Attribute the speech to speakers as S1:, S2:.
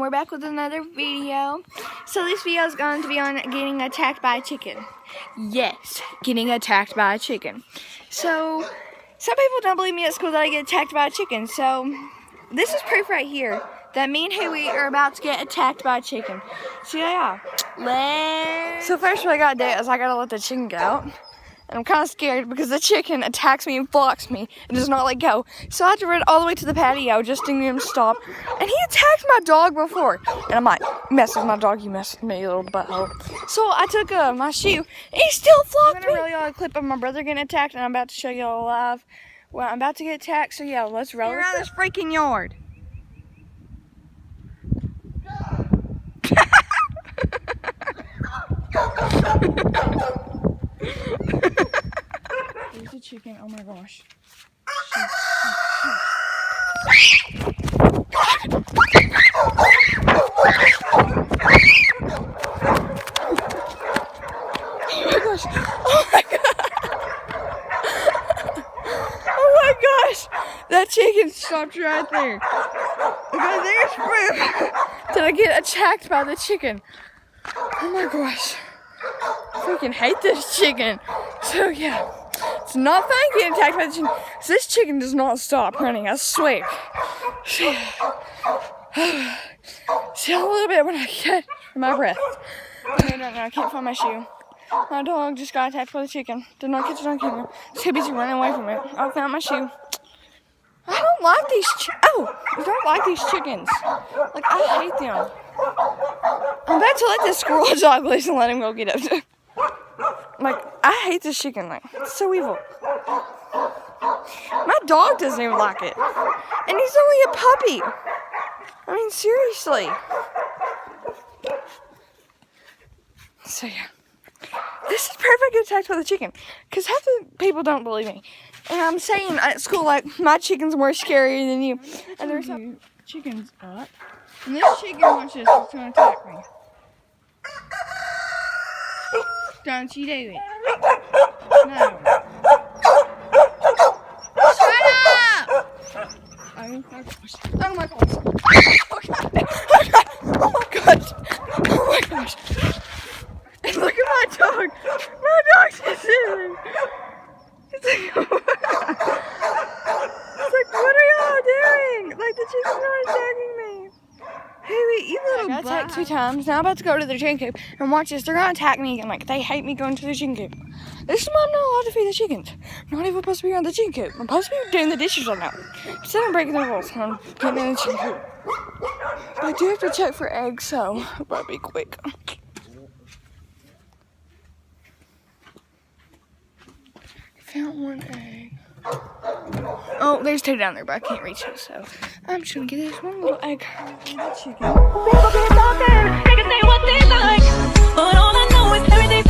S1: we're back with another video. So this video is going to be on getting attacked by a chicken. Yes, getting attacked by a chicken. So some people don't believe me at school that I get attacked by a chicken. So this is proof right here that me and Huey are about to get attacked by a chicken. So yeah, So first what I gotta do is I gotta let the chicken go out. And I'm kind of scared because the chicken attacks me and blocks me and does not let go. So I have to run all the way to the patio just to get him to stop. And he attacked my dog before. And I'm like, mess with my dog, you mess with me, you little butthole. So I took my shoe and he still flopped me. I'm gonna roll y'all a clip of my brother getting attacked, and I'm about to show y'all live when I'm about to get attacked. So yeah, let's roll around this freaking yard. There's a chicken, oh my gosh. Oh my gosh, oh my god. Oh my gosh, that chicken stopped right there. Okay, there's proof that I get attacked by the chicken. Oh my gosh. I freaking hate this chicken. So yeah, it's not fun getting attacked by the chicken. This chicken does not stop running, I swear. See a little bit when I get my breath. Okay, no, I can't find my shoe. My dog just got attacked by the chicken. Did not catch it on camera. Too busy running away from it. I found my shoe. I don't like these I don't like these chickens. Like, I hate them. I'm about to let this squirrel dog loose and let him go get it. Like, I hate this chicken. Like, it's so evil. My dog doesn't even like it. And he's only a puppy. I mean, seriously. So, yeah. This is perfect attack by the chicken. Because half the people don't believe me. And I'm saying at school, like, my chicken's more scary than you. And there's some chickens up. And this chicken wants us to attack me. Don't you do it. No. Shut up! Oh my gosh. Oh my gosh. Oh god. Oh my gosh. Oh my gosh. And look at my dog. My dog's just sitting. It's like, what are y'all doing? Like, the chicken's not attacking me. Huey, you little I got attacked 2 times. Now I'm about to go to the chicken coop and watch this. They're gonna attack me again. Like, they hate me going to the chicken coop. This is why I'm not allowed to feed the chickens. I'm not even supposed to be on the chicken coop. I'm supposed to be doing the dishes right now. Instead I'm breaking the rules. I'm getting in the chicken coop. But I do have to check for eggs, so I better be quick. Found 1 egg. Oh, there's 2 down there, but I can't reach it, so I'm just gonna get this 1 little egg. Chicken.
S2: People keep talking, they can say what they like, but all I know is every day,